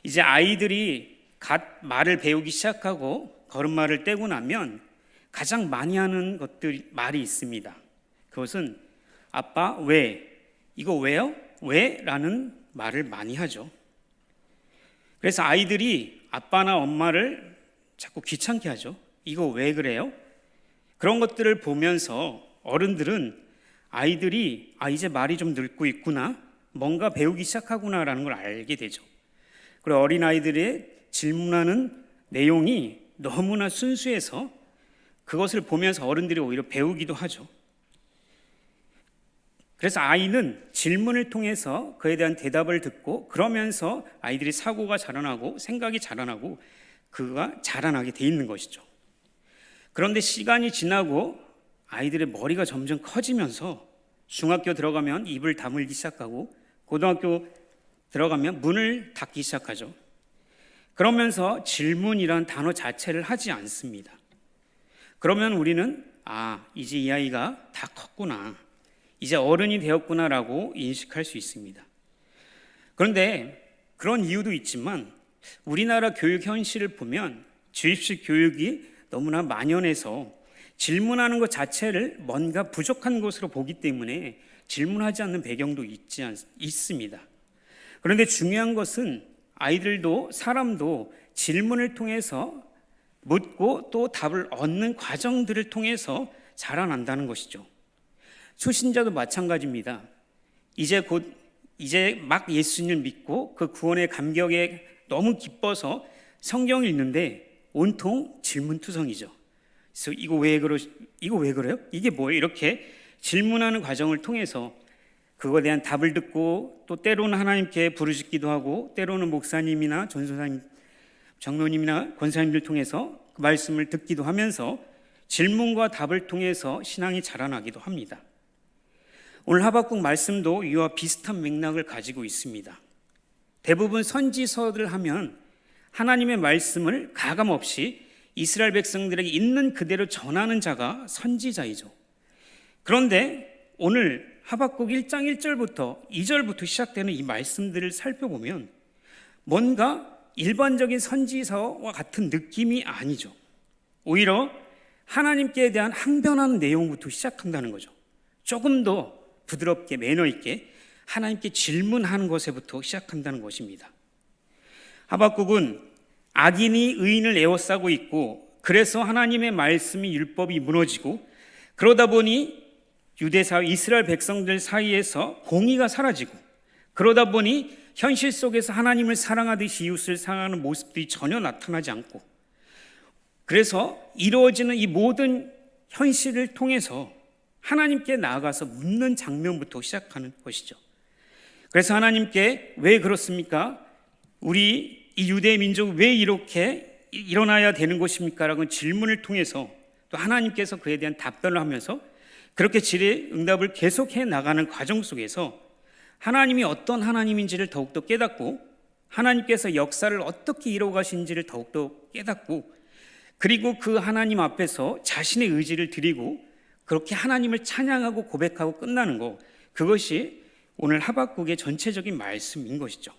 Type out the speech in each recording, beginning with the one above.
이제 아이들이 갓 말을 배우기 시작하고 걸음마를 떼고 나면 가장 많이 하는 말이 있습니다. 그것은 아빠 왜? 이거 왜요? 왜? 라는 말을 많이 하죠. 그래서 아이들이 아빠나 엄마를 자꾸 귀찮게 하죠. 이거 왜 그래요? 그런 것들을 보면서 어른들은 아이들이 이제 말이 좀 늙고 있구나, 뭔가 배우기 시작하구나라는 걸 알게 되죠. 그리고 어린아이들의 질문하는 내용이 너무나 순수해서 그것을 보면서 어른들이 오히려 배우기도 하죠. 그래서 아이는 질문을 통해서 그에 대한 대답을 듣고 그러면서 아이들이 사고가 자라나고 생각이 자라나고 그가 자라나게 돼 있는 것이죠. 그런데 시간이 지나고 아이들의 머리가 점점 커지면서 중학교 들어가면 입을 다물기 시작하고 고등학교 들어가면 문을 닫기 시작하죠. 그러면서 질문이란 단어 자체를 하지 않습니다. 그러면 우리는 이제 이 아이가 다 컸구나, 이제 어른이 되었구나라고 인식할 수 있습니다. 그런데 그런 이유도 있지만 우리나라 교육 현실을 보면 주입식 교육이 너무나 만연해서 질문하는 것 자체를 뭔가 부족한 것으로 보기 때문에 질문하지 않는 배경도 있습니다. 그런데 중요한 것은 아이들도 사람도 질문을 통해서 묻고 또 답을 얻는 과정들을 통해서 자라난다는 것이죠. 초신자도 마찬가지입니다. 이제 막 예수님을 믿고 그 구원의 감격에 너무 기뻐서 성경을 읽는데 온통 질문투성이죠. 그래서 이거 왜 그래요? 이게 뭐예요? 이렇게 질문하는 과정을 통해서 그거에 대한 답을 듣고 또 때로는 하나님께 부르짖기도 하고 때로는 목사님이나 전도사님, 장로님이나 권사님들 통해서 그 말씀을 듣기도 하면서 질문과 답을 통해서 신앙이 자라나기도 합니다. 오늘 하박국 말씀도 이와 비슷한 맥락을 가지고 있습니다. 대부분 선지서를 하면 하나님의 말씀을 가감없이 이스라엘 백성들에게 있는 그대로 전하는 자가 선지자이죠. 그런데 오늘 하박국 1장 1절부터 2절부터 시작되는 이 말씀들을 살펴보면 뭔가 일반적인 선지서와 같은 느낌이 아니죠. 오히려 하나님께 대한 항변하는 내용부터 시작한다는 거죠. 조금 더 부드럽게 매너 있게 하나님께 질문하는 것에부터 시작한다는 것입니다. 하박국은 악인이 의인을 에워싸고 있고 그래서 하나님의 말씀이 율법이 무너지고 그러다 보니 유대사회 이스라엘 백성들 사이에서 공의가 사라지고 그러다 보니 현실 속에서 하나님을 사랑하듯이 이웃을 사랑하는 모습들이 전혀 나타나지 않고 그래서 이루어지는 이 모든 현실을 통해서 하나님께 나아가서 묻는 장면부터 시작하는 것이죠. 그래서 하나님께 왜 그렇습니까? 우리 이 유대 민족이 왜 이렇게 일어나야 되는 것입니까? 라는 질문을 통해서 또 하나님께서 그에 대한 답변을 하면서 그렇게 질의응답을 계속해 나가는 과정 속에서 하나님이 어떤 하나님인지를 더욱더 깨닫고 하나님께서 역사를 어떻게 이루어가신지를 더욱더 깨닫고 그리고 그 하나님 앞에서 자신의 의지를 드리고 그렇게 하나님을 찬양하고 고백하고 끝나는 것, 그것이 오늘 하박국의 전체적인 말씀인 것이죠.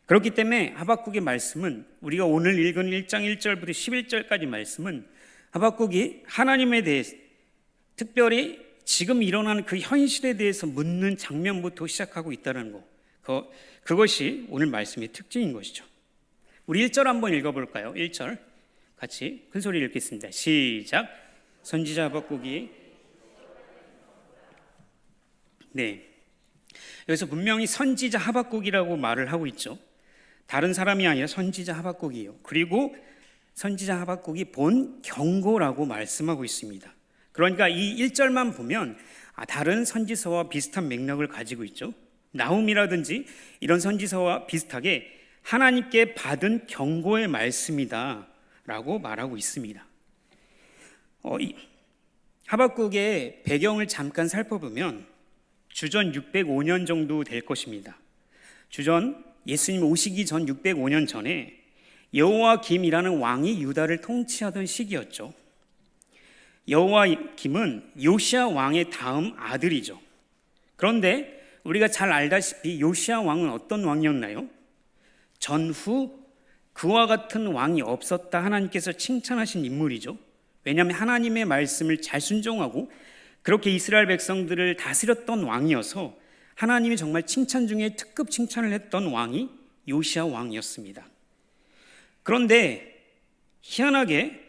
그렇기 때문에 하박국의 말씀은 우리가 오늘 읽은 1장 1절부터 11절까지 말씀은 하박국이 하나님에 대해서 특별히 지금 일어나는 그 현실에 대해서 묻는 장면부터 시작하고 있다는 것, 그것이 오늘 말씀의 특징인 것이죠. 우리 1절 한번 읽어볼까요? 1절 같이 큰 소리 읽겠습니다. 시작. 선지자 하박국이 여기서 분명히 선지자 하박국이라고 말을 하고 있죠. 다른 사람이 아니라 선지자 하박국이에요. 그리고 선지자 하박국이 본 경고라고 말씀하고 있습니다. 그러니까 이 1절만 보면 다른 선지서와 비슷한 맥락을 가지고 있죠. 나훔이라든지 이런 선지서와 비슷하게 하나님께 받은 경고의 말씀이다 라고 말하고 있습니다. 하박국의 배경을 잠깐 살펴보면 주전 605년 정도 될 것입니다. 주전 예수님 오시기 전 605년 전에 여호와김이라는 왕이 유다를 통치하던 시기였죠. 여호와김은 요시야 왕의 다음 아들이죠. 그런데 우리가 잘 알다시피 요시야 왕은 어떤 왕이었나요? 전후 그와 같은 왕이 없었다 하나님께서 칭찬하신 인물이죠. 왜냐하면 하나님의 말씀을 잘 순종하고 그렇게 이스라엘 백성들을 다스렸던 왕이어서 하나님이 정말 칭찬 중에 특급 칭찬을 했던 왕이 요시야 왕이었습니다. 그런데 희한하게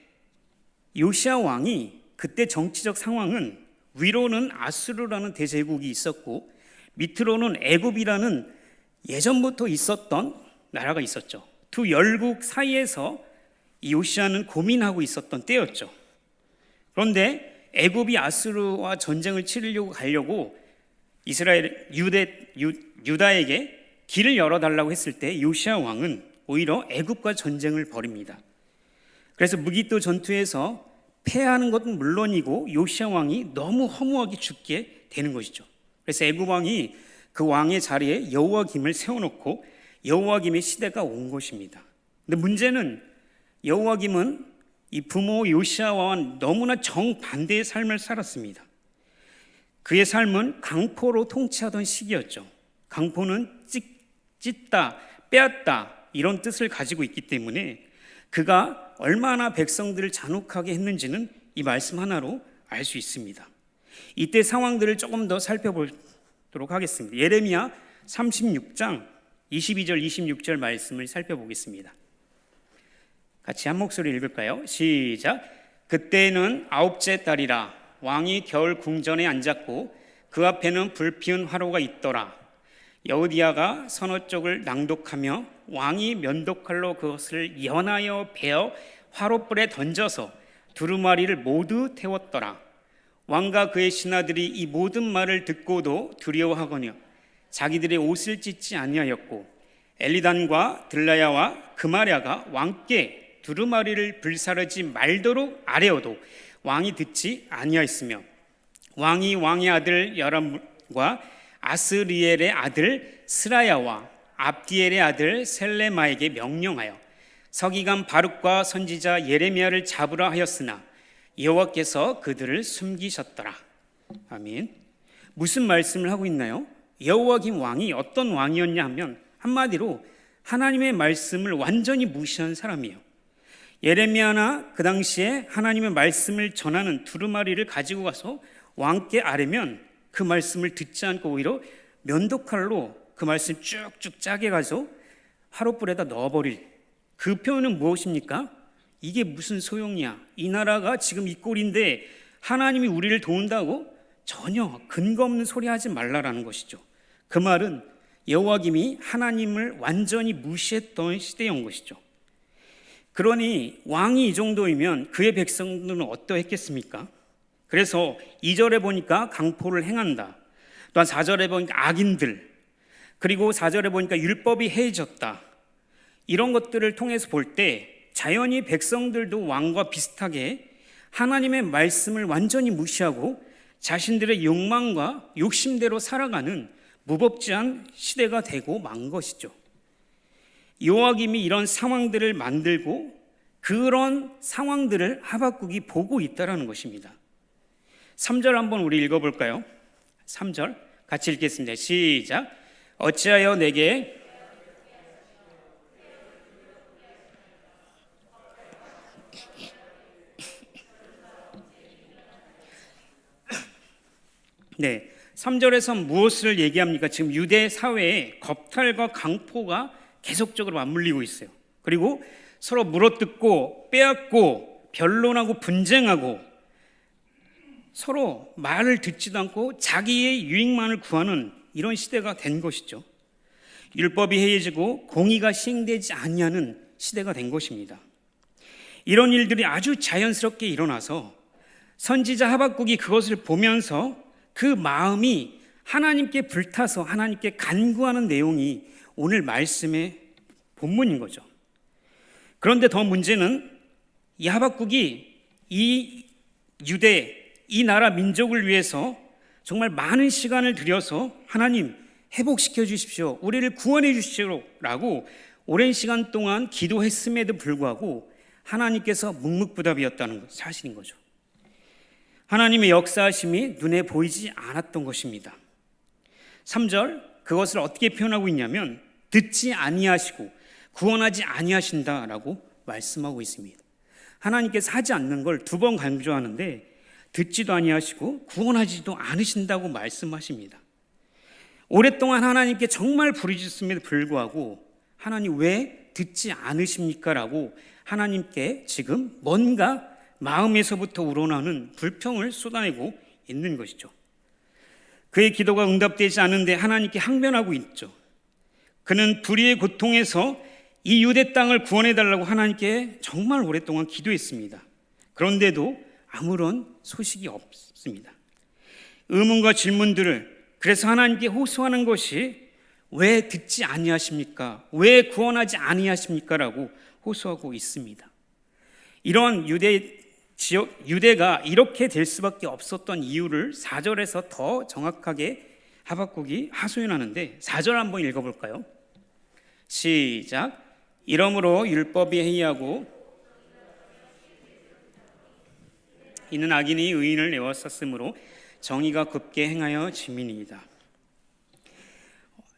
요시야 왕이 그때 정치적 상황은 위로는 아수르라는 대제국이 있었고 밑으로는 애굽이라는 예전부터 있었던 나라가 있었죠. 두 열국 사이에서 이 요시야는 고민하고 있었던 때였죠. 그런데 애굽이 아수르와 전쟁을 치르려고 가려고 이스라엘 유다에게 길을 열어달라고 했을 때 요시야 왕은 오히려 애굽과 전쟁을 벌입니다. 그래서 무기또 전투에서 패하는 것은 물론이고 요시야 왕이 너무 허무하게 죽게 되는 것이죠. 그래서 애굽 왕이 그 왕의 자리에 여호와김을 세워놓고 여호와김의 시대가 온 것입니다. 근데 문제는 여호와김은 이 부모 요시야와는 너무나 정반대의 삶을 살았습니다. 그의 삶은 강포로 통치하던 시기였죠. 강포는 찢다, 빼앗다 이런 뜻을 가지고 있기 때문에 그가 얼마나 백성들을 잔혹하게 했는지는 이 말씀 하나로 알 수 있습니다. 이때 상황들을 조금 더 살펴보도록 하겠습니다. 예레미야 36장 22절 26절 말씀을 살펴보겠습니다. 같이 한 목소리 읽을까요? 시작. 그때는 아홉째 달이라 왕이 겨울 궁전에 앉았고 그 앞에는 불피운 화로가 있더라. 여우디아가 서너 쪽을 낭독하며 왕이 면도칼로 그것을 연하여 베어 화롯불에 던져서 두루마리를 모두 태웠더라. 왕과 그의 신하들이 이 모든 말을 듣고도 두려워하거니와 자기들의 옷을 찢지 아니하였고 엘리단과 들라야와 그마랴가 왕께 두루마리를 불사르지 말도록 아뢰어도 왕이 듣지 아니하였으며 왕이 왕의 아들 여람과 아스리엘의 아들 스라야와 압디엘의 아들 셀레마에게 명령하여 서기관 바룩과 선지자 예레미야를 잡으라 하였으나 여호와께서 그들을 숨기셨더라. 아멘. 무슨 말씀을 하고 있나요? 여호와김 왕이 어떤 왕이었냐 하면 한마디로 하나님의 말씀을 완전히 무시한 사람이에요. 예레미야나 그 당시에 하나님의 말씀을 전하는 두루마리를 가지고 가서 왕께 아뢰면 그 말씀을 듣지 않고 오히려 면도칼로 그 말씀 쭉쭉 짜게 가서 화롯불에다 넣어버릴 그 표현은 무엇입니까? 이게 무슨 소용이야? 이 나라가 지금 이 꼴인데 하나님이 우리를 도운다고? 전혀 근거 없는 소리 하지 말라라는 것이죠. 그 말은 여호와김이 하나님을 완전히 무시했던 시대인 것이죠. 그러니 왕이 이 정도이면 그의 백성들은 어떠했겠습니까? 그래서 2절에 보니까 강포를 행한다. 또한 4절에 보니까 악인들, 그리고 4절에 보니까 율법이 해해졌다. 이런 것들을 통해서 볼 때 자연히 백성들도 왕과 비슷하게 하나님의 말씀을 완전히 무시하고 자신들의 욕망과 욕심대로 살아가는 무법지한 시대가 되고 만 것이죠. 요아김이 이런 상황들을 만들고 그런 상황들을 하박국이 보고 있다는 것입니다. 3절 한번 우리 읽어볼까요? 3절 같이 읽겠습니다. 시작. 어찌하여 내게 네, 3절에서 무엇을 얘기합니까? 지금 유대 사회에 겁탈과 강포가 계속적으로 맞물리고 있어요. 그리고 서로 물어뜯고 빼앗고 변론하고 분쟁하고 서로 말을 듣지도 않고 자기의 유익만을 구하는 이런 시대가 된 것이죠. 율법이 해이해지고 공의가 시행되지 아니하는 시대가 된 것입니다. 이런 일들이 아주 자연스럽게 일어나서 선지자 하박국이 그것을 보면서 그 마음이 하나님께 불타서 하나님께 간구하는 내용이 오늘 말씀의 본문인 거죠. 그런데 더 문제는 이 하박국이 이 유대, 이 나라 민족을 위해서 정말 많은 시간을 들여서 하나님 회복시켜 주십시오, 우리를 구원해 주십시오 라고 오랜 시간 동안 기도했음에도 불구하고 하나님께서 묵묵부답이었다는 사실인 거죠. 하나님의 역사하심이 눈에 보이지 않았던 것입니다. 3절 그것을 어떻게 표현하고 있냐면 듣지 아니하시고 구원하지 아니하신다라고 말씀하고 있습니다. 하나님께서 하지 않는 걸 두 번 강조하는데 듣지도 아니하시고 구원하지도 않으신다고 말씀하십니다. 오랫동안 하나님께 정말 부르짖음에도 불구하고 하나님 왜 듣지 않으십니까? 라고 하나님께 지금 뭔가 마음에서부터 우러나는 불평을 쏟아내고 있는 것이죠. 그의 기도가 응답되지 않은데 하나님께 항변하고 있죠. 그는 불의의 고통에서 이 유대 땅을 구원해달라고 하나님께 정말 오랫동안 기도했습니다. 그런데도 아무런 소식이 없습니다. 의문과 질문들을 그래서 하나님께 호소하는 것이 왜 듣지 아니하십니까? 왜 구원하지 아니하십니까? 라고 호소하고 있습니다. 이런 유대가 이렇게 될 수밖에 없었던 이유를 4절에서 더 정확하게 하박국이 하소연하는데 4절 한번 읽어볼까요? 시작. 이러므로 율법이 해이하고 이는 악인이 의인을 내어쌌으므로 정의가 급게 행하여 짐이니이다.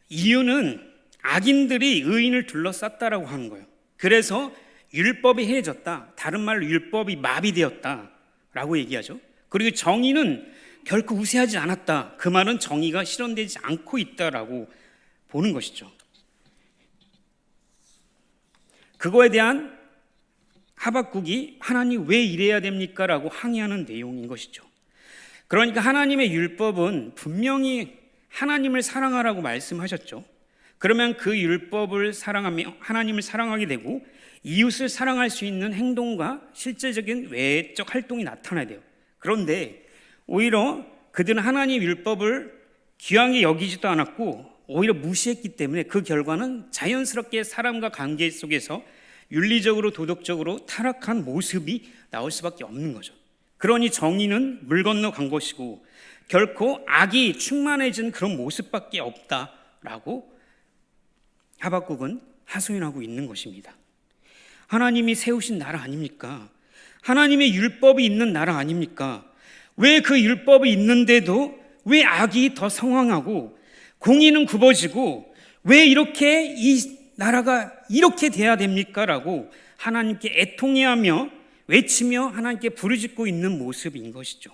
이유는 악인들이 의인을 둘러쌌다라고 하는 거예요. 그래서 율법이 해해졌다. 다른 말로 율법이 마비되었다라고 얘기하죠. 그리고 정의는 결코 우세하지 않았다. 그 말은 정의가 실현되지 않고 있다라고 보는 것이죠. 그거에 대한 하박국이 하나님 왜 이래야 됩니까? 라고 항의하는 내용인 것이죠. 그러니까 하나님의 율법은 분명히 하나님을 사랑하라고 말씀하셨죠. 그러면 그 율법을 사랑하며 하나님을 사랑하게 되고 이웃을 사랑할 수 있는 행동과 실제적인 외적 활동이 나타나야 돼요. 그런데 오히려 그들은 하나님의 율법을 귀하게 여기지도 않았고 오히려 무시했기 때문에 그 결과는 자연스럽게 사람과 관계 속에서 윤리적으로 도덕적으로 타락한 모습이 나올 수밖에 없는 거죠. 그러니 정의는 물 건너 간 것이고 결코 악이 충만해진 그런 모습밖에 없다라고 하박국은 하소연하고 있는 것입니다. 하나님이 세우신 나라 아닙니까? 하나님의 율법이 있는 나라 아닙니까? 왜 그 율법이 있는데도 왜 악이 더 성황하고 공의는 굽어지고 왜 이렇게 이 나라가 이렇게 돼야 됩니까? 라고 하나님께 애통해하며 외치며 하나님께 부르짖고 있는 모습인 것이죠.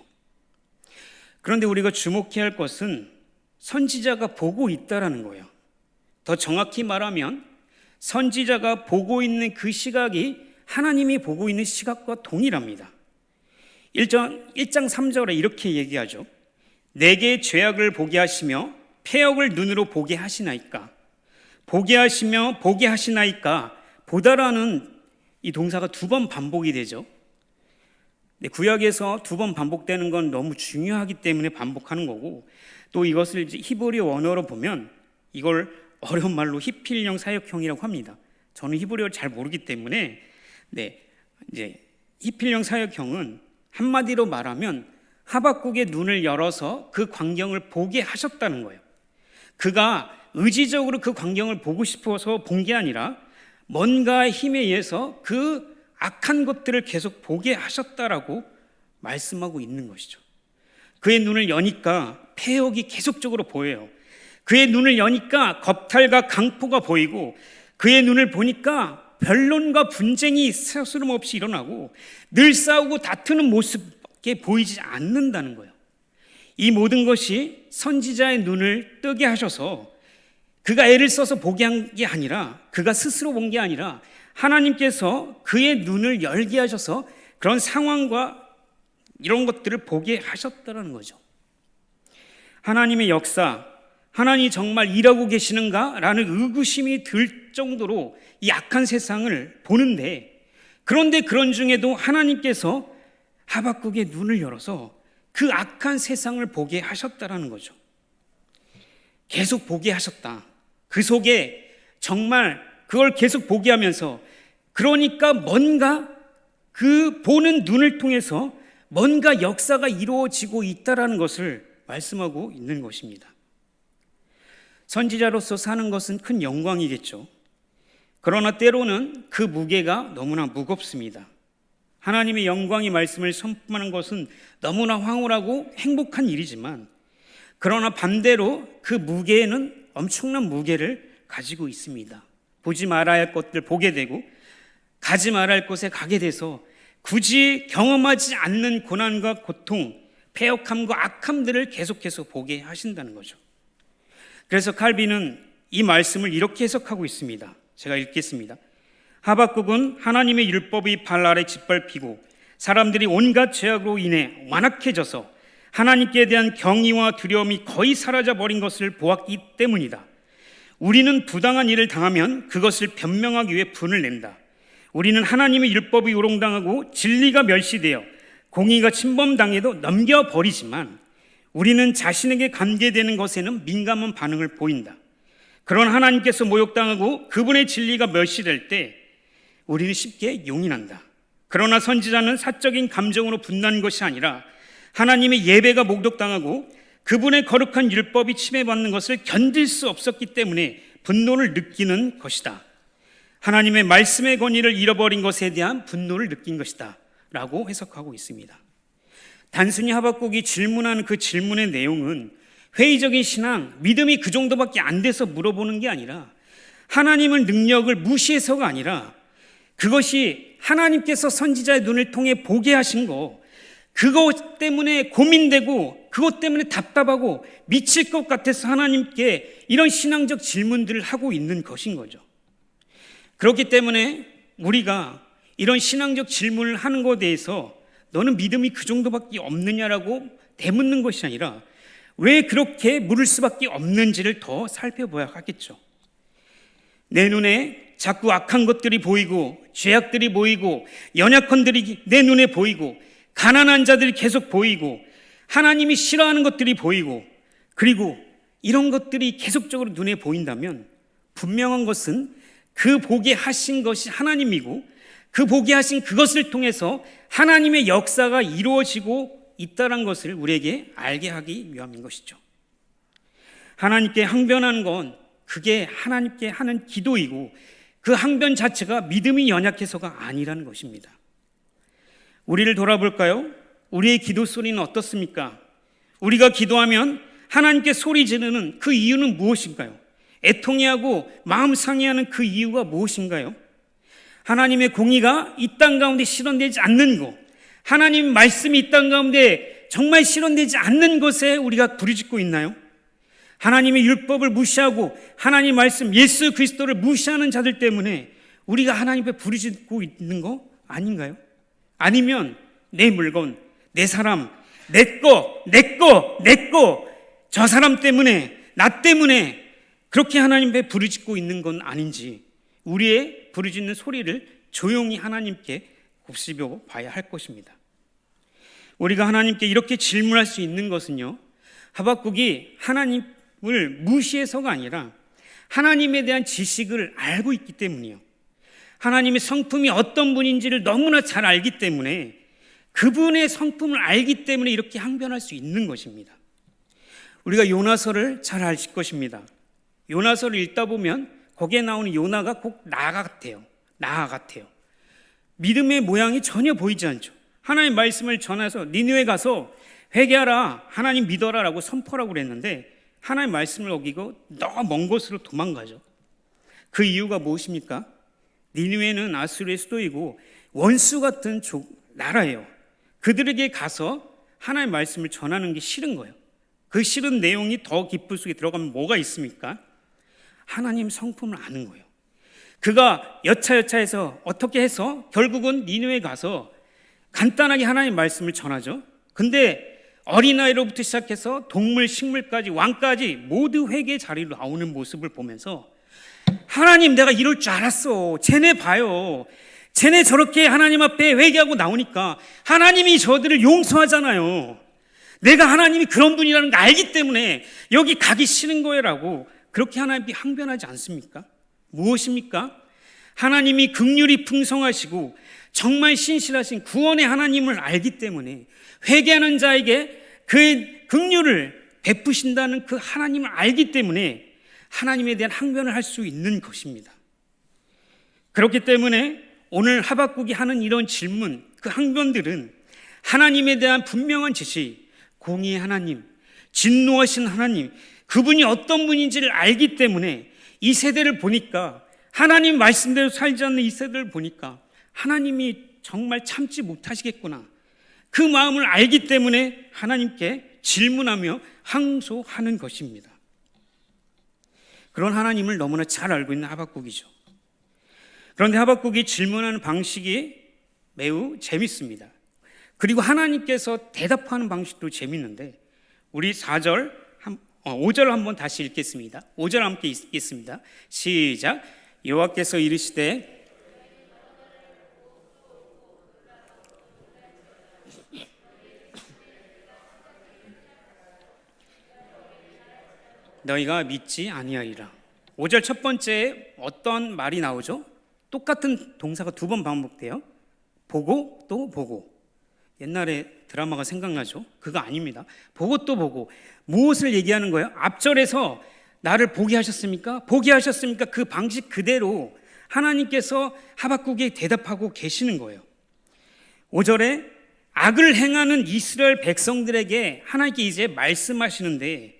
그런데 우리가 주목해야 할 것은 선지자가 보고 있다라는 거예요. 더 정확히 말하면 선지자가 보고 있는 그 시각이 하나님이 보고 있는 시각과 동일합니다. 1장 3절에 이렇게 얘기하죠. 내게 죄악을 보게 하시며 패역을 눈으로 보게 하시나이까. 보게 하시며 보게 하시나이까. 보다라는 이 동사가 두 번 반복이 되죠. 구약에서 두 번 반복되는 건 너무 중요하기 때문에 반복하는 거고, 또 이것을 히브리어 원어로 보면 이걸 어려운 말로 히필령 사역형이라고 합니다. 저는 히브리어를 잘 모르기 때문에 이제 히필령 사역형은 한마디로 말하면 하박국의 눈을 열어서 그 광경을 보게 하셨다는 거예요. 그가 의지적으로 그 광경을 보고 싶어서 본 게 아니라 뭔가의 힘에 의해서 그 악한 것들을 계속 보게 하셨다라고 말씀하고 있는 것이죠. 그의 눈을 여니까 패역이 계속적으로 보여요. 그의 눈을 여니까 겁탈과 강포가 보이고 그의 눈을 보니까 변론과 분쟁이 서스름없이 일어나고 늘 싸우고 다투는 모습밖에 보이지 않는다는 거예요. 이 모든 것이 선지자의 눈을 뜨게 하셔서 그가 애를 써서 보게 한 게 아니라 그가 스스로 본 게 아니라 하나님께서 그의 눈을 열게 하셔서 그런 상황과 이런 것들을 보게 하셨다는 거죠. 하나님의 역사, 하나님이 정말 일하고 계시는가? 라는 의구심이 들 정도로 이 악한 세상을 보는데, 그런데 그런 중에도 하나님께서 하박국의 눈을 열어서 그 악한 세상을 보게 하셨다는 거죠. 계속 보게 하셨다. 그 속에 정말 그걸 계속 보게 하면서 그러니까 뭔가 그 보는 눈을 통해서 뭔가 역사가 이루어지고 있다는 것을 말씀하고 있는 것입니다. 선지자로서 사는 것은 큰 영광이겠죠. 그러나 때로는 그 무게가 너무나 무겁습니다. 하나님의 영광의 말씀을 선포하는 것은 너무나 황홀하고 행복한 일이지만 그러나 반대로 그 무게에는 엄청난 무게를 가지고 있습니다. 보지 말아야 할 것들 보게 되고 가지 말아야 할 곳에 가게 돼서 굳이 경험하지 않는 고난과 고통, 패역함과 악함들을 계속해서 보게 하신다는 거죠. 그래서 칼빈은 이 말씀을 이렇게 해석하고 있습니다. 제가 읽겠습니다. 하박국은 하나님의 율법이 발 아래 짓밟히고 사람들이 온갖 죄악으로 인해 완악해져서 하나님께 대한 경의와 두려움이 거의 사라져버린 것을 보았기 때문이다. 우리는 부당한 일을 당하면 그것을 변명하기 위해 분을 낸다. 우리는 하나님의 율법이 우롱당하고 진리가 멸시되어 공의가 침범당해도 넘겨버리지만 우리는 자신에게 관계되는 것에는 민감한 반응을 보인다. 그런 하나님께서 모욕당하고 그분의 진리가 멸시될 때 우리는 쉽게 용인한다. 그러나 선지자는 사적인 감정으로 분노한 것이 아니라 하나님의 예배가 모독당하고 그분의 거룩한 율법이 침해받는 것을 견딜 수 없었기 때문에 분노를 느끼는 것이다. 하나님의 말씀의 권위를 잃어버린 것에 대한 분노를 느낀 것이다 라고 해석하고 있습니다. 단순히 하박국이 질문하는 그 질문의 내용은 회의적인 신앙, 믿음이 그 정도밖에 안 돼서 물어보는 게 아니라 하나님의 능력을 무시해서가 아니라 그것이 하나님께서 선지자의 눈을 통해 보게 하신 거, 그것 때문에 고민되고 그것 때문에 답답하고 미칠 것 같아서 하나님께 이런 신앙적 질문들을 하고 있는 것인 거죠. 그렇기 때문에 우리가 이런 신앙적 질문을 하는 것에 대해서 너는 믿음이 그 정도밖에 없느냐라고 되묻는 것이 아니라 왜 그렇게 물을 수밖에 없는지를 더 살펴봐야 하겠죠. 내 눈에 자꾸 악한 것들이 보이고 죄악들이 보이고 연약한들이 내 눈에 보이고 가난한 자들이 계속 보이고 하나님이 싫어하는 것들이 보이고 그리고 이런 것들이 계속적으로 눈에 보인다면 분명한 것은 그 보게 하신 것이 하나님이고 그 보게 하신 그것을 통해서 하나님의 역사가 이루어지고 있다는 것을 우리에게 알게 하기 위함인 것이죠. 하나님께 항변하는 건 그게 하나님께 하는 기도이고 그 항변 자체가 믿음이 연약해서가 아니라는 것입니다. 우리를 돌아볼까요? 우리의 기도 소리는 어떻습니까? 우리가 기도하면 하나님께 소리 지르는 그 이유는 무엇인가요? 애통해하고 마음 상해하는 그 이유가 무엇인가요? 하나님의 공의가 이 땅 가운데 실현되지 않는 것, 하나님 말씀이 이 땅 가운데 정말 실현되지 않는 것에 우리가 부르짖고 있나요? 하나님의 율법을 무시하고 하나님 말씀 예수 그리스도를 무시하는 자들 때문에 우리가 하나님 앞에 부르짖고 있는 거 아닌가요? 아니면 내 물건, 내 사람, 내 거, 저 사람 때문에, 나 때문에 그렇게 하나님 앞에 부르짖고 있는 건 아닌지 우리의 부르짖는 소리를 조용히 하나님께 곱씹어 봐야 할 것입니다. 우리가 하나님께 이렇게 질문할 수 있는 것은요, 하박국이 하나님을 무시해서가 아니라 하나님에 대한 지식을 알고 있기 때문이요. 하나님의 성품이 어떤 분인지를 너무나 잘 알기 때문에 그분의 성품을 알기 때문에 이렇게 항변할 수 있는 것입니다. 우리가 요나서를 잘 아실 것입니다. 요나서를 읽다 보면 거기에 나오는 요나가 꼭 나아 같아요. 믿음의 모양이 전혀 보이지 않죠. 하나님 말씀을 전해서 니느웨 가서 회개하라, 하나님 믿어라라고 선포라고 그랬는데 하나님 말씀을 어기고 너무 먼 곳으로 도망가죠. 그 이유가 무엇입니까? 니느웨는 아수르의 수도이고 원수 같은 나라예요. 그들에게 가서 하나님의 말씀을 전하는 게 싫은 거예요. 그 싫은 내용이 더 깊을 속에 들어가면 뭐가 있습니까? 하나님 성품을 아는 거예요. 그가 여차여차해서 어떻게 해서 결국은 니느웨에 가서 간단하게 하나님 말씀을 전하죠. 근데 어린아이로부터 시작해서 동물, 식물까지 왕까지 모두 회개 자리로 나오는 모습을 보면서 하나님, 내가 이럴 줄 알았어. 쟤네 봐요. 쟤네 저렇게 하나님 앞에 회개하고 나오니까 하나님이 저들을 용서하잖아요. 내가 하나님이 그런 분이라는 걸 알기 때문에 여기 가기 싫은 거예라고 그렇게 하나님이 항변하지 않습니까? 무엇입니까? 하나님이 긍휼이 풍성하시고 정말 신실하신 구원의 하나님을 알기 때문에 회개하는 자에게 그의 긍휼을 베푸신다는 그 하나님을 알기 때문에 하나님에 대한 항변을 할 수 있는 것입니다. 그렇기 때문에 오늘 하박국이 하는 이런 질문, 그 항변들은 하나님에 대한 분명한 지식, 공의의 하나님, 진노하신 하나님, 그분이 어떤 분인지를 알기 때문에 이 세대를 보니까 하나님 말씀대로 살지 않는 이 세대를 보니까 하나님이 정말 참지 못하시겠구나. 그 마음을 알기 때문에 하나님께 질문하며 항소하는 것입니다. 그런 하나님을 너무나 잘 알고 있는 하박국이죠. 그런데 하박국이 질문하는 방식이 매우 재밌습니다. 그리고 하나님께서 대답하는 방식도 재밌는데, 우리 5절 한번 다시 읽겠습니다. 5절 함께 읽겠습니다. 시작. 여호와께서 이르시되 너희가 믿지 아니하리라. 5절 첫 번째 어떤 말이 나오죠? 똑같은 동사가 두 번 반복돼요. 보고 또 보고. 옛날에 드라마가 생각나죠? 그거 아닙니다. 보고 또 보고. 무엇을 얘기하는 거예요? 앞절에서 나를 보게 하셨습니까? 보게 하셨습니까? 그 방식 그대로 하나님께서 하박국에 대답하고 계시는 거예요. 5절에 악을 행하는 이스라엘 백성들에게 하나님께 이제 말씀하시는데,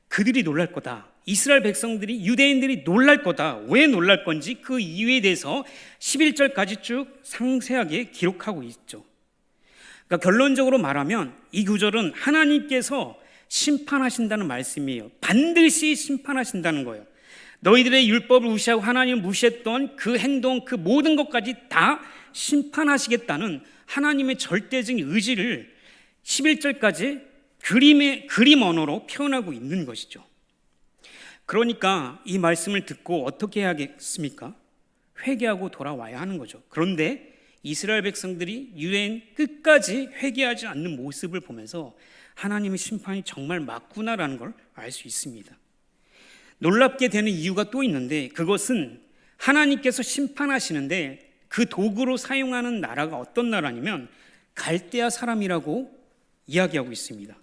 그들이 놀랄 거다. 이스라엘 백성들이, 유대인들이 놀랄 거다. 왜 놀랄 건지 그 이유에 대해서 11절까지 쭉 상세하게 기록하고 있죠. 그러니까 결론적으로 말하면 이 구절은 하나님께서 심판하신다는 말씀이에요. 반드시 심판하신다는 거예요. 너희들의 율법을 무시하고 하나님을 무시했던 그 행동, 그 모든 것까지 다 심판하시겠다는 하나님의 절대적인 의지를 11절까지 그림 언어로 표현하고 있는 것이죠. 그러니까 이 말씀을 듣고 어떻게 해야겠습니까? 회개하고 돌아와야 하는 거죠. 그런데 이스라엘 백성들이 유대인 끝까지 회개하지 않는 모습을 보면서 하나님의 심판이 정말 맞구나라는 걸 알 수 있습니다. 놀랍게 되는 이유가 또 있는데, 그것은 하나님께서 심판하시는데 그 도구로 사용하는 나라가 어떤 나라냐면 갈대아 사람이라고 이야기하고 있습니다.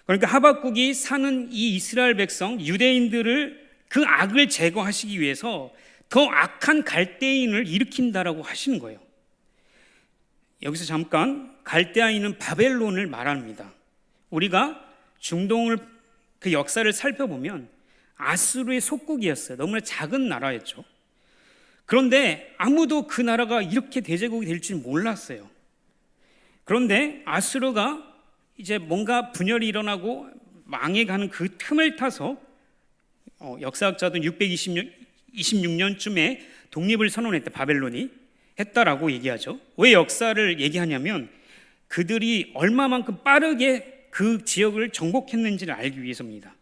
그러니까 하박국이 사는 이 이스라엘 백성, 유대인들을 그 악을 제거하시기 위해서 더 악한 갈대인을 일으킨다라고 하시는 거예요. 여기서 잠깐 갈대아인은 바벨론을 말합니다. 우리가 중동을 그 역사를 살펴보면 아수르의 속국이었어요. 너무나 작은 나라였죠. 그런데 아무도 그 나라가 이렇게 대제국이 될 줄 몰랐어요. 그런데 아수르가 이제 뭔가 분열이 일어나고 망해가는 그 틈을 타서 역사학자들은 626년쯤에 독립을 선언했다. 바벨론이 했다라고 얘기하죠. 왜 역사를 얘기하냐면 그들이 얼마만큼 빠르게 그 지역을 정복했는지를 알기 위해서입니다.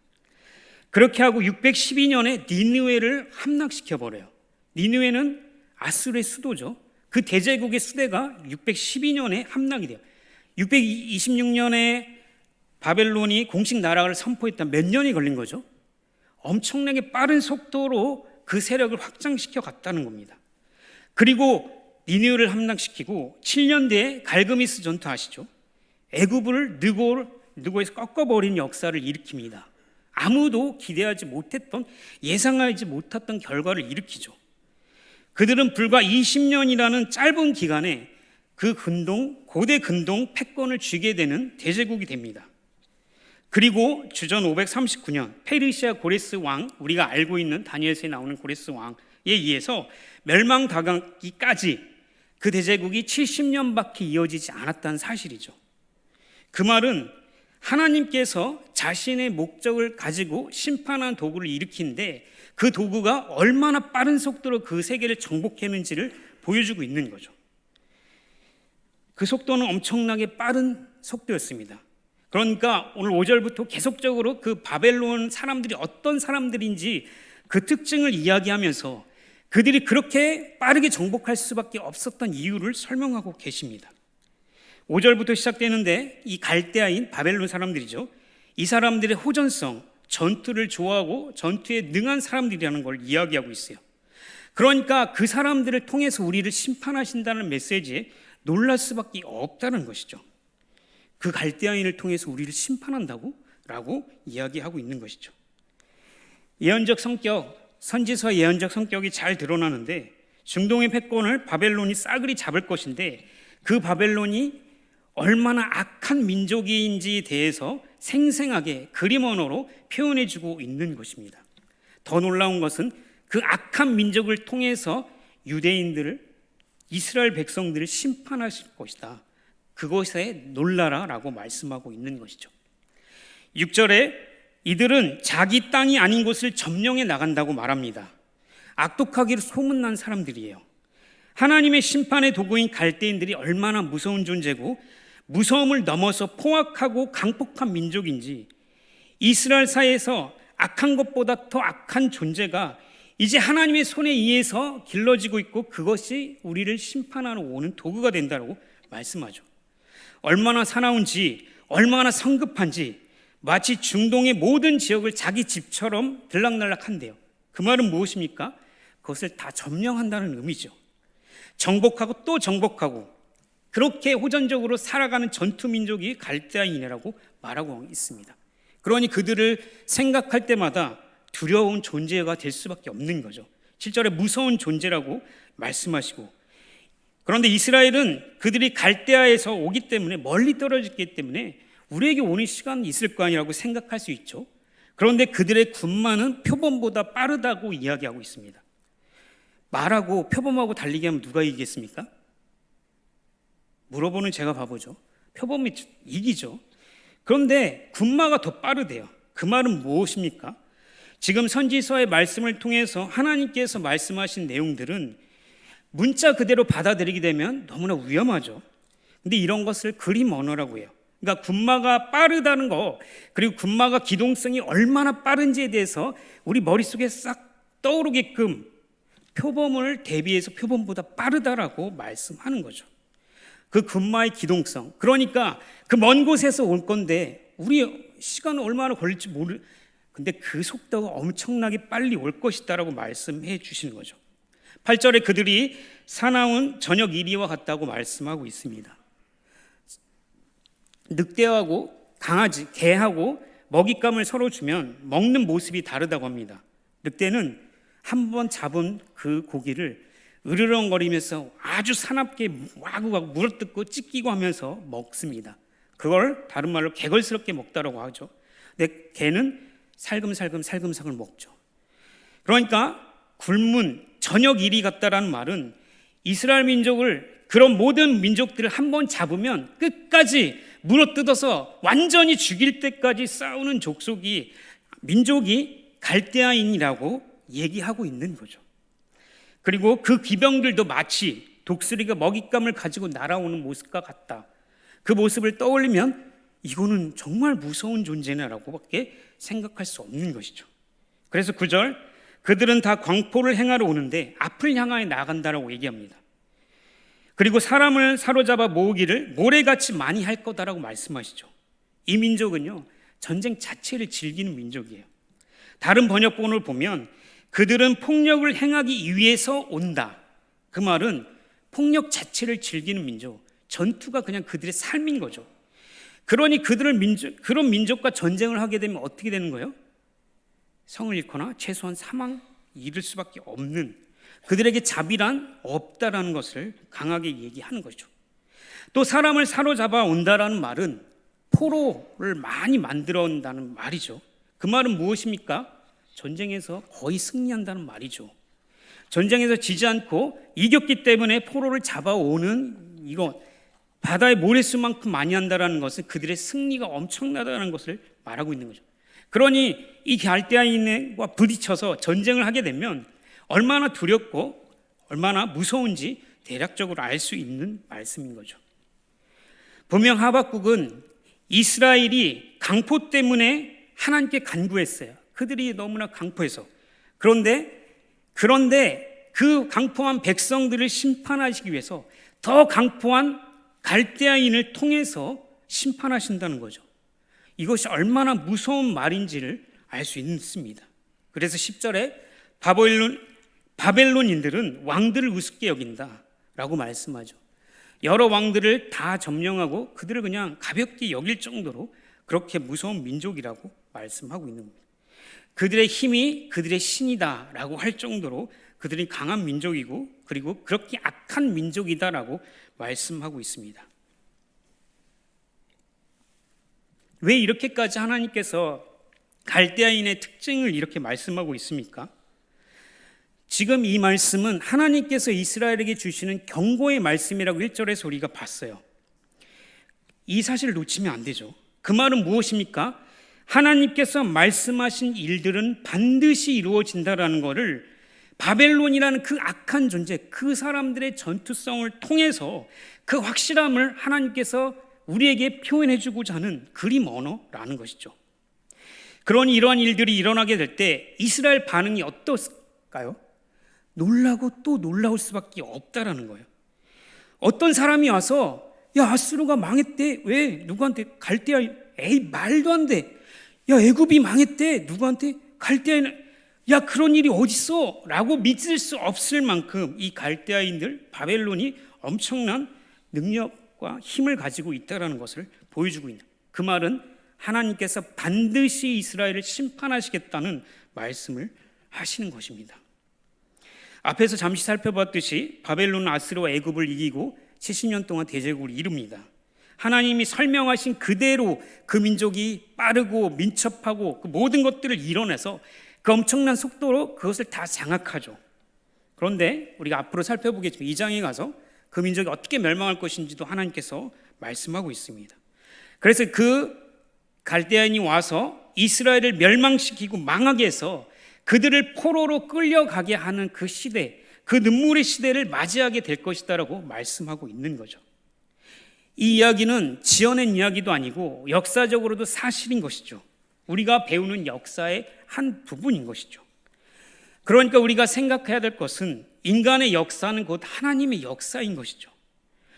그렇게 하고 612년에 니느웨를 함락시켜버려요. 니느웨는 아수르의 수도죠. 그 대제국의 수대가 612년에 함락이 돼요. 626년에 바벨론이 공식 나라를 선포했다. 몇 년이 걸린 거죠? 엄청나게 빠른 속도로 그 세력을 확장시켜 갔다는 겁니다. 그리고 니느웨를 함락시키고 7년 뒤에 갈그미스 전투 아시죠? 애굽을 느고에서 꺾어버린 역사를 일으킵니다. 아무도 기대하지 못했던, 예상하지 못했던 결과를 일으키죠. 그들은 불과 20년이라는 짧은 기간에 그 고대 근동 패권을 쥐게 되는 대제국이 됩니다. 그리고 주전 539년 페르시아 고레스 왕, 우리가 알고 있는 다니엘서에 나오는 고레스 왕에 의해서 멸망당하기까지 그 대제국이 70년밖에 이어지지 않았다는 사실이죠. 그 말은 하나님께서 자신의 목적을 가지고 심판한 도구를 일으키는데 그 도구가 얼마나 빠른 속도로 그 세계를 정복했는지를 보여주고 있는 거죠. 그 속도는 엄청나게 빠른 속도였습니다. 그러니까 오늘 5절부터 계속적으로 그 바벨론 사람들이 어떤 사람들인지 그 특징을 이야기하면서 그들이 그렇게 빠르게 정복할 수밖에 없었던 이유를 설명하고 계십니다. 5절부터 시작되는데 이 갈대아인 바벨론 사람들이죠. 이 사람들의 호전성, 전투를 좋아하고 전투에 능한 사람들이라는 걸 이야기하고 있어요. 그러니까 그 사람들을 통해서 우리를 심판하신다는 메시지에 놀랄 수밖에 없다는 것이죠. 그 갈대아인을 통해서 우리를 심판한다고? 라고 이야기하고 있는 것이죠. 예언적 성격, 선지서의 예언적 성격이 잘 드러나는데 중동의 패권을 바벨론이 싸그리 잡을 것인데 그 바벨론이 얼마나 악한 민족인지에 대해서 생생하게 그림 언어로 표현해주고 있는 것입니다. 더 놀라운 것은 그 악한 민족을 통해서 유대인들을, 이스라엘 백성들을 심판하실 것이다. 그것에 놀라라 라고 말씀하고 있는 것이죠. 6절에 이들은 자기 땅이 아닌 곳을 점령해 나간다고 말합니다. 악독하기로 소문난 사람들이에요. 하나님의 심판의 도구인 갈대인들이 얼마나 무서운 존재고 무서움을 넘어서 포악하고 강폭한 민족인지, 이스라엘 사이에서 악한 것보다 더 악한 존재가 이제 하나님의 손에 의해서 길러지고 있고 그것이 우리를 심판하러 오는 도구가 된다고 말씀하죠. 얼마나 사나운지, 얼마나 성급한지, 마치 중동의 모든 지역을 자기 집처럼 들락날락한대요. 그 말은 무엇입니까? 그것을 다 점령한다는 의미죠. 정복하고 또 정복하고 그렇게 호전적으로 살아가는 전투민족이 갈대아인이라고 말하고 있습니다. 그러니 그들을 생각할 때마다 두려운 존재가 될 수밖에 없는 거죠. 7절에 무서운 존재라고 말씀하시고, 그런데 이스라엘은 그들이 갈대아에서 오기 때문에 멀리 떨어졌기 때문에 우리에게 오는 시간이 있을 거 아니라고 생각할 수 있죠. 그런데 그들의 군마는 표범보다 빠르다고 이야기하고 있습니다. 말하고 표범하고 달리기 하면 누가 이기겠습니까? 물어보는 제가 바보죠. 표범이 이기죠. 그런데 군마가 더 빠르대요. 그 말은 무엇입니까? 지금 선지서의 말씀을 통해서 하나님께서 말씀하신 내용들은 문자 그대로 받아들이게 되면 너무나 위험하죠. 근데 이런 것을 그림 언어라고 해요. 그러니까 군마가 빠르다는 거, 그리고 군마가 기동성이 얼마나 빠른지에 대해서 우리 머릿속에 싹 떠오르게끔 표범을 대비해서 표범보다 빠르다라고 말씀하는 거죠. 그 군마의 기동성, 그러니까 그 먼 곳에서 올 건데 우리 시간은 얼마나 걸릴지 근데 그 속도가 엄청나게 빨리 올 것이다라고 말씀해 주시는 거죠. 8절에 그들이 사나운 저녁 이리와 같다고 말씀하고 있습니다. 늑대하고 강아지, 개하고 먹잇감을 서로 주면 먹는 모습이 다르다고 합니다. 늑대는 한번 잡은 그 고기를 으르렁거리면서 아주 사납게 와구와구 물어뜯고 찢기고 하면서 먹습니다. 그걸 다른 말로 개걸스럽게 먹다라고 하죠. 근데 개는 살금살금 먹죠. 그러니까 굶은 저녁 이리 같다라는 말은 이스라엘 민족을, 그런 모든 민족들을 한번 잡으면 끝까지 물어뜯어서 완전히 죽일 때까지 싸우는 민족이 갈대아인이라고 얘기하고 있는 거죠. 그리고 그 기병들도 마치 독수리가 먹잇감을 가지고 날아오는 모습과 같다. 그 모습을 떠올리면 이거는 정말 무서운 존재네라고밖에 생각할 수 없는 것이죠. 그래서 9절, 그들은 다 광포를 행하러 오는데 앞을 향하여 나간다라고 얘기합니다. 그리고 사람을 사로잡아 모으기를 모래같이 많이 할 거다라고 말씀하시죠. 이 민족은요, 전쟁 자체를 즐기는 민족이에요. 다른 번역본을 보면 그들은 폭력을 행하기 위해서 온다. 그 말은 폭력 자체를 즐기는 민족, 전투가 그냥 그들의 삶인 거죠. 그러니 그런 민족과 전쟁을 하게 되면 어떻게 되는 거예요? 성을 잃거나 최소한 사망 이를 수밖에 없는, 그들에게 자비란 없다라는 것을 강하게 얘기하는 거죠. 또 사람을 사로잡아 온다라는 말은 포로를 많이 만들어 온다는 말이죠. 그 말은 무엇입니까? 전쟁에서 거의 승리한다는 말이죠. 전쟁에서 지지 않고 이겼기 때문에 포로를 잡아오는, 이거 바다의 모래수만큼 많이 한다는 것은 그들의 승리가 엄청나다는 것을 말하고 있는 거죠. 그러니 이 갈대아인과 부딪혀서 전쟁을 하게 되면 얼마나 두렵고 얼마나 무서운지 대략적으로 알 수 있는 말씀인 거죠. 분명 하박국은 이스라엘이 강포 때문에 하나님께 간구했어요. 그들이 너무나 강포해서. 그런데 그 강포한 백성들을 심판하시기 위해서 더 강포한 갈대아인을 통해서 심판하신다는 거죠. 이것이 얼마나 무서운 말인지를 알 수 있습니다. 그래서 10절에 바벨론인들은 왕들을 우습게 여긴다라고 말씀하죠. 여러 왕들을 다 점령하고 그들을 그냥 가볍게 여길 정도로 그렇게 무서운 민족이라고 말씀하고 있는 겁니다. 그들의 힘이 그들의 신이다라고 할 정도로 그들이 강한 민족이고, 그리고 그렇게 악한 민족이다라고 말씀하고 있습니다. 왜 이렇게까지 하나님께서 갈대아인의 특징을 이렇게 말씀하고 있습니까? 지금 이 말씀은 하나님께서 이스라엘에게 주시는 경고의 말씀이라고 1절에서 우리가 봤어요. 이 사실을 놓치면 안 되죠. 그 말은 무엇입니까? 하나님께서 말씀하신 일들은 반드시 이루어진다라는 것을 바벨론이라는 그 악한 존재, 그 사람들의 전투성을 통해서 그 확실함을 하나님께서 우리에게 표현해 주고자 하는 그림 언어라는 것이죠. 그러니 이러한 일들이 일어나게 될 때 이스라엘 반응이 어떨까요? 놀라고 또 놀라울 수밖에 없다라는 거예요. 어떤 사람이 와서 야, 아수르가 망했대. 왜? 누구한테? 갈대아. 에이, 말도 안 돼. 야, 애굽이 망했대. 누구한테? 갈대아. 야, 그런 일이 어딨어? 라고 믿을 수 없을 만큼 이 갈대아인들, 바벨론이 엄청난 능력과 힘을 가지고 있다는 것을 보여주고 있는, 그 말은 하나님께서 반드시 이스라엘을 심판하시겠다는 말씀을 하시는 것입니다. 앞에서 잠시 살펴봤듯이 바벨론은 아수르와 애굽을 이기고 70년 동안 대제국을 이룹니다. 하나님이 설명하신 그대로 그 민족이 빠르고 민첩하고 그 모든 것들을 이뤄내서 그 엄청난 속도로 그것을 다 장악하죠. 그런데 우리가 앞으로 살펴보겠지만 2장에 가서 그 민족이 어떻게 멸망할 것인지도 하나님께서 말씀하고 있습니다. 그래서 그 갈대아인이 와서 이스라엘을 멸망시키고 망하게 해서 그들을 포로로 끌려가게 하는 그 시대, 그 눈물의 시대를 맞이하게 될 것이다라고 말씀하고 있는 거죠. 이 이야기는 지어낸 이야기도 아니고 역사적으로도 사실인 것이죠. 우리가 배우는 역사의 한 부분인 것이죠. 그러니까 우리가 생각해야 될 것은 인간의 역사는 곧 하나님의 역사인 것이죠.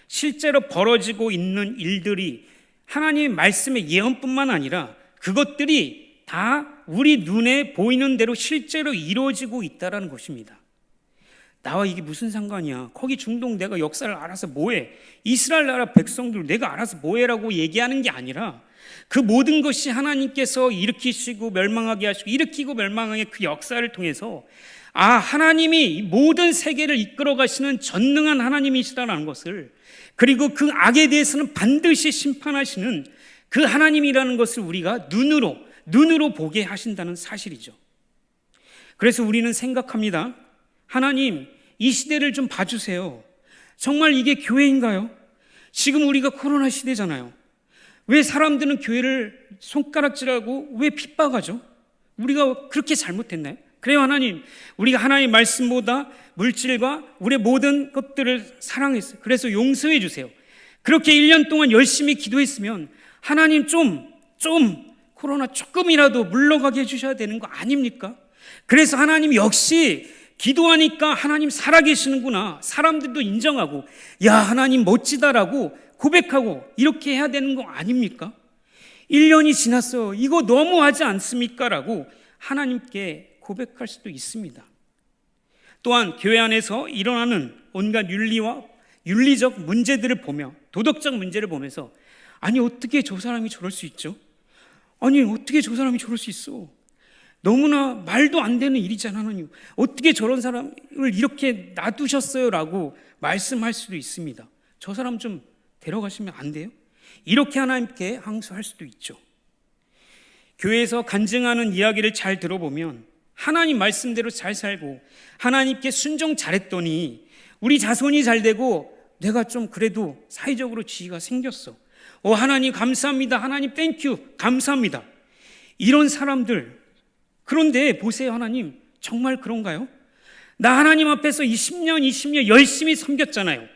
실제로 벌어지고 있는 일들이 하나님의 말씀의 예언뿐만 아니라 그것들이 다 우리 눈에 보이는 대로 실제로 이루어지고 있다는 것입니다. 나와 이게 무슨 상관이야? 거기 중동 내가 역사를 알아서 뭐해? 이스라엘 나라 백성들 내가 알아서 뭐해라고 얘기하는 게 아니라 그 모든 것이 하나님께서 일으키시고 멸망하게 하시고 일으키고 멸망하게 그 역사를 통해서 하나님이 모든 세계를 이끌어 가시는 전능한 하나님이시다라는 것을, 그리고 그 악에 대해서는 반드시 심판하시는 그 하나님이라는 것을 우리가 눈으로 보게 하신다는 사실이죠. 그래서 우리는 생각합니다. 하나님, 이 시대를 좀 봐주세요. 정말 이게 교회인가요? 지금 우리가 코로나 시대잖아요. 왜 사람들은 교회를 손가락질하고 왜 핍박하죠? 우리가 그렇게 잘못했나요? 그래요, 하나님. 우리가 하나님의 말씀보다 물질과 우리의 모든 것들을 사랑했어요. 그래서 용서해 주세요. 그렇게 1년 동안 열심히 기도했으면 하나님 좀 코로나 조금이라도 물러가게 해주셔야 되는 거 아닙니까? 그래서 하나님 역시 기도하니까 하나님 살아계시는구나. 사람들도 인정하고 야, 하나님 멋지다라고 고백하고 이렇게 해야 되는 거 아닙니까? 1년이 지났어요. 이거 너무하지 않습니까? 라고 하나님께 고백할 수도 있습니다. 또한 교회 안에서 일어나는 온갖 윤리적 문제들을 보며, 도덕적 문제를 보면서 아니 어떻게 저 사람이 저럴 수 있죠? 아니 어떻게 저 사람이 저럴 수 있어? 너무나 말도 안 되는 일이잖아. 하나님 어떻게 저런 사람을 이렇게 놔두셨어요? 라고 말씀할 수도 있습니다. 저 사람 좀 데려가시면 안 돼요? 이렇게 하나님께 항소할 수도 있죠. 교회에서 간증하는 이야기를 잘 들어보면 하나님 말씀대로 잘 살고 하나님께 순종 잘했더니 우리 자손이 잘 되고 내가 좀 그래도 사회적으로 지위가 생겼어. 하나님 감사합니다. 하나님 땡큐 감사합니다. 이런 사람들, 그런데 보세요, 하나님 정말 그런가요? 나 하나님 앞에서 20년 열심히 섬겼잖아요.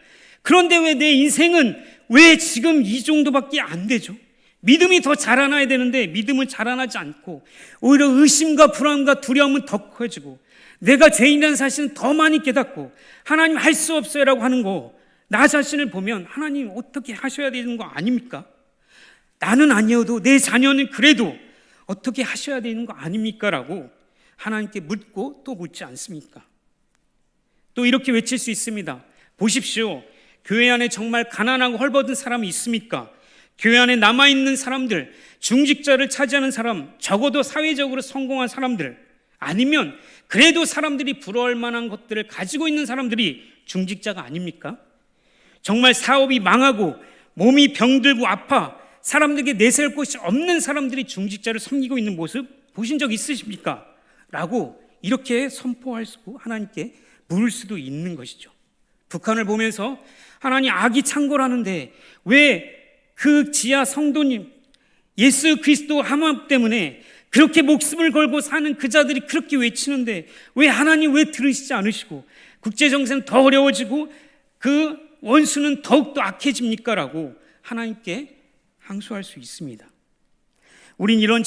그런데 왜 내 인생은 왜 지금 이 정도밖에 안 되죠? 믿음이 더 자라나야 되는데 믿음은 자라나지 않고 오히려 의심과 불안과 두려움은 더 커지고 내가 죄인이라는 사실은 더 많이 깨닫고 하나님 할 수 없어요 라고 하는 거, 나 자신을 보면 하나님 어떻게 하셔야 되는 거 아닙니까? 나는 아니어도 내 자녀는 그래도 어떻게 하셔야 되는 거 아닙니까? 라고 하나님께 묻고 또 묻지 않습니까? 또 이렇게 외칠 수 있습니다. 보십시오. 교회 안에 정말 가난하고 헐벗은 사람이 있습니까? 교회 안에 남아있는 사람들, 중직자를 차지하는 사람, 적어도 사회적으로 성공한 사람들, 아니면 그래도 사람들이 부러워할 만한 것들을 가지고 있는 사람들이 중직자가 아닙니까? 정말 사업이 망하고 몸이 병들고 아파 사람들에게 내세울 곳이 없는 사람들이 중직자를 섬기고 있는 모습 보신 적 있으십니까? 라고 이렇게 선포할 수, 하나님께 물을 수도 있는 것이죠. 북한을 보면서 하나님 악이 창궐하는데 왜 그 지하 성도님 예수 그리스도 함함 때문에 그렇게 목숨을 걸고 사는 그 자들이 그렇게 외치는데 왜 하나님 왜 들으시지 않으시고 국제정세는 더 어려워지고 그 원수는 더욱더 악해집니까? 라고 하나님께 항소할 수 있습니다. 우린 이런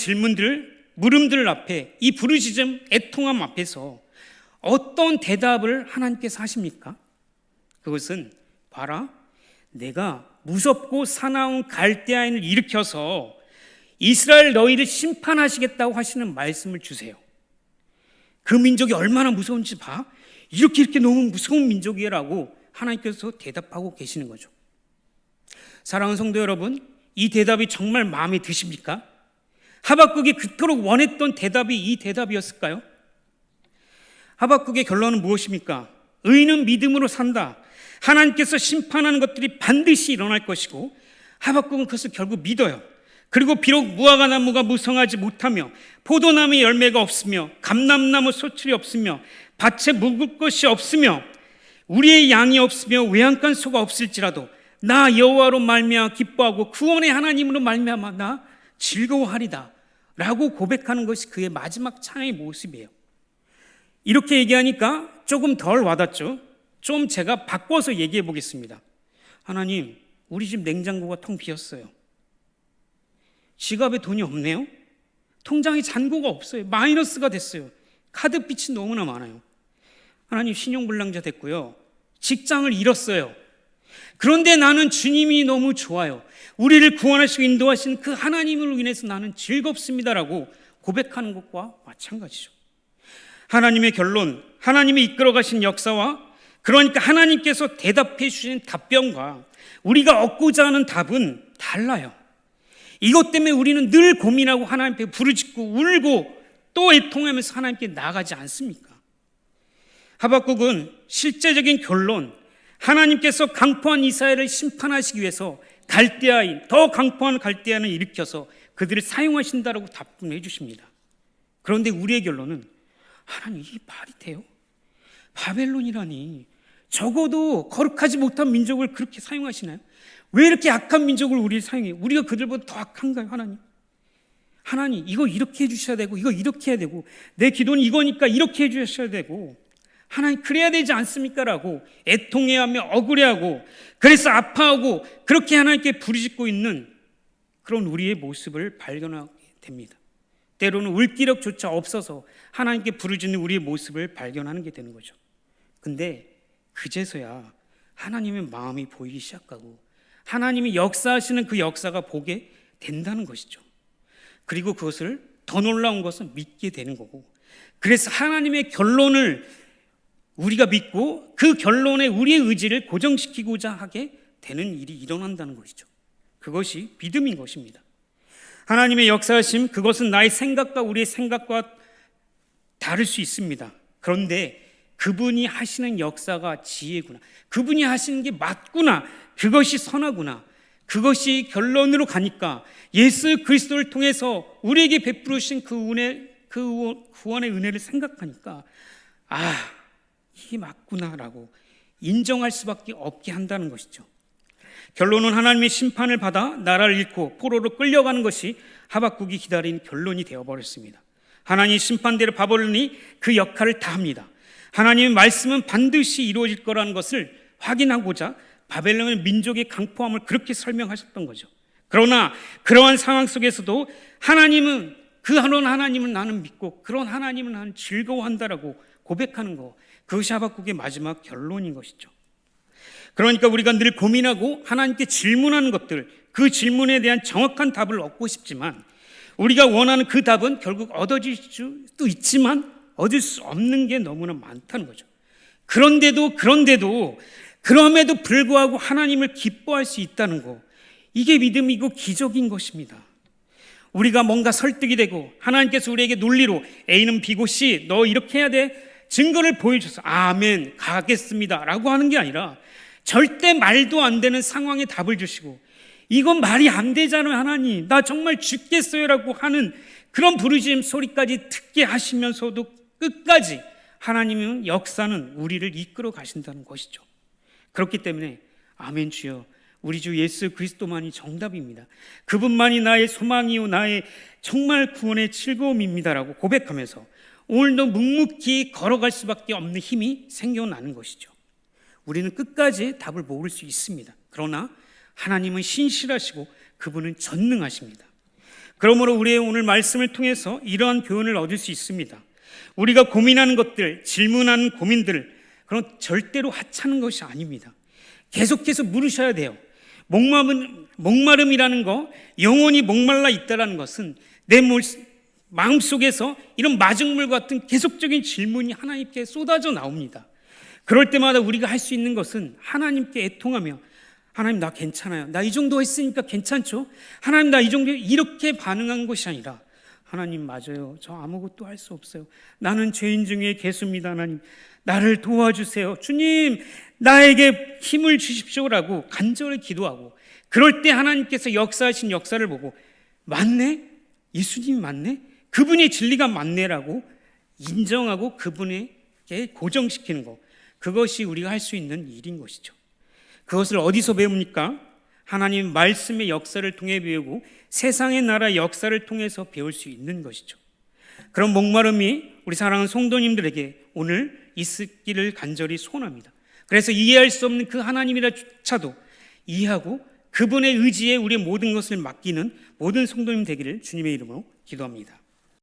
물음들 앞에 이 부르짖음 애통함 앞에서 어떤 대답을 하나님께서 하십니까? 그것은 봐라, 내가 무섭고 사나운 갈대아인을 일으켜서 이스라엘 너희를 심판하시겠다고 하시는 말씀을 주세요. 그 민족이 얼마나 무서운지 봐. 이렇게 너무 무서운 민족이라고 하나님께서 대답하고 계시는 거죠. 사랑하는 성도 여러분, 이 대답이 정말 마음에 드십니까? 하박국이 그토록 원했던 대답이 이 대답이었을까요? 하박국의 결론은 무엇입니까? 의인은 믿음으로 산다. 하나님께서 심판하는 것들이 반드시 일어날 것이고 하박국은 그것을 결국 믿어요. 그리고 비록 무화과 나무가 무성하지 못하며 포도나무에 열매가 없으며 감람나무 소출이 없으며 밭에 묵을 것이 없으며 우리의 양이 없으며 외양간 소가 없을지라도 나 여호와로 말미암아 기뻐하고 구원의 하나님으로 말미암아 나 즐거워하리다 라고 고백하는 것이 그의 마지막 찬양의 모습이에요. 이렇게 얘기하니까 조금 덜 와닿죠. 좀 제가 바꿔서 얘기해 보겠습니다. 하나님, 우리 집 냉장고가 텅 비었어요. 지갑에 돈이 없네요. 통장에 잔고가 없어요. 마이너스가 됐어요. 카드빚이 너무나 많아요. 하나님, 신용불량자 됐고요. 직장을 잃었어요. 그런데 나는 주님이 너무 좋아요. 우리를 구원하시고 인도하신 그 하나님으로 인해서 나는 즐겁습니다라고 고백하는 것과 마찬가지죠. 하나님의 결론, 하나님이 이끌어 가신 역사와 그러니까 하나님께서 대답해 주신 답변과 우리가 얻고자 하는 답은 달라요. 이것 때문에 우리는 늘 고민하고 하나님 앞에 부르짖고 울고 또 애통하면서 하나님께 나아가지 않습니까? 하박국은 실제적인 결론, 하나님께서 강포한 이스라엘을 심판하시기 위해서 갈대아인, 더 강포한 갈대아인을 일으켜서 그들을 사용하신다라고 답변해 주십니다. 그런데 우리의 결론은 하나님, 이게 말이 돼요? 바벨론이라니 적어도 거룩하지 못한 민족을 그렇게 사용하시나요? 왜 이렇게 악한 민족을 우리 사용해요? 우리가 그들보다 더 악한가요? 하나님 이거 이렇게 해주셔야 되고 이거 이렇게 해야 되고 내 기도는 이거니까 이렇게 해주셔야 되고 하나님 그래야 되지 않습니까? 라고 애통해하며 억울해하고 그래서 아파하고 그렇게 하나님께 부르짖고 있는 그런 우리의 모습을 발견하게 됩니다. 때로는 울기력조차 없어서 하나님께 부르짖는 우리의 모습을 발견하는 게 되는 거죠. 근데 그제서야 하나님의 마음이 보이기 시작하고 하나님이 역사하시는 그 역사가 보게 된다는 것이죠. 그리고 그것을 더 놀라운 것은 믿게 되는 거고, 그래서 하나님의 결론을 우리가 믿고 그 결론에 우리의 의지를 고정시키고자 하게 되는 일이 일어난다는 것이죠. 그것이 믿음인 것입니다. 하나님의 역사하심, 그것은 나의 생각과 우리의 생각과 다를 수 있습니다. 그런데 그분이 하시는 역사가 지혜구나, 그분이 하시는 게 맞구나, 그것이 선하구나, 그것이 결론으로 가니까 예수 그리스도를 통해서 우리에게 베풀으신 그 구원의 은혜를 생각하니까 이게 맞구나라고 인정할 수밖에 없게 한다는 것이죠. 결론은 하나님의 심판을 받아 나라를 잃고 포로로 끌려가는 것이 하박국이 기다린 결론이 되어버렸습니다. 하나님의 심판대로 바벨론이 그 역할을 다합니다. 하나님의 말씀은 반드시 이루어질 거라는 것을 확인하고자 바벨론의 민족의 강포함을 그렇게 설명하셨던 거죠. 그러나 그러한 상황 속에서도 하나님은, 그런 하나님은 나는 믿고 그런 하나님은 나는 즐거워한다라고 고백하는 거, 그것이 하박국의 마지막 결론인 것이죠. 그러니까 우리가 늘 고민하고 하나님께 질문하는 것들, 그 질문에 대한 정확한 답을 얻고 싶지만 우리가 원하는 그 답은 결국 얻어질 수도 있지만 얻을 수 없는 게 너무나 많다는 거죠. 그런데도 그럼에도 불구하고 하나님을 기뻐할 수 있다는 거, 이게 믿음이고 기적인 것입니다. 우리가 뭔가 설득이 되고 하나님께서 우리에게 논리로 A는 B고 C, 너 이렇게 해야 돼, 증거를 보여줘서 아멘 가겠습니다 라고 하는 게 아니라 절대 말도 안 되는 상황에 답을 주시고 이건 말이 안 되잖아요 하나님, 나 정말 죽겠어요 라고 하는 그런 부르짖음 소리까지 듣게 하시면서도 끝까지 하나님은 역사는 우리를 이끌어 가신다는 것이죠. 그렇기 때문에 아멘 주여, 우리 주 예수 그리스도만이 정답입니다. 그분만이 나의 소망이요 나의 정말 구원의 즐거움입니다라고 고백하면서 오늘도 묵묵히 걸어갈 수밖에 없는 힘이 생겨나는 것이죠. 우리는 끝까지 답을 모를 수 있습니다. 그러나 하나님은 신실하시고 그분은 전능하십니다. 그러므로 우리의 오늘 말씀을 통해서 이러한 교훈을 얻을 수 있습니다. 우리가 고민하는 것들, 질문하는 고민들, 그건 절대로 하찮은 것이 아닙니다. 계속해서 물으셔야 돼요. 목마름이라는 거, 영원히 목말라 있다라는 것은 내 마음속에서 이런 마중물 같은 계속적인 질문이 하나님께 쏟아져 나옵니다. 그럴 때마다 우리가 할 수 있는 것은 하나님께 애통하며, 하나님 나 괜찮아요, 나 이 정도 했으니까 괜찮죠, 하나님 나 이 정도, 이렇게 반응한 것이 아니라 하나님 맞아요, 저 아무것도 할 수 없어요, 나는 죄인 중에 개수입니다, 하나님 나를 도와주세요, 주님 나에게 힘을 주십시오라고 간절히 기도하고, 그럴 때 하나님께서 역사하신 역사를 보고 맞네, 예수님이 맞네, 그분의 진리가 맞네라고 인정하고 그분에게 고정시키는 것, 그것이 우리가 할 수 있는 일인 것이죠. 그것을 어디서 배웁니까? 하나님 말씀의 역사를 통해 배우고 세상의 나라 역사를 통해서 배울 수 있는 것이죠. 그런 목마름이 우리 사랑하는 성도님들에게 오늘 있기를 간절히 소원합니다. 그래서 이해할 수 없는 그 하나님이라조차도 이해하고 그분의 의지에 우리의 모든 것을 맡기는 모든 성도님 되기를 주님의 이름으로 기도합니다.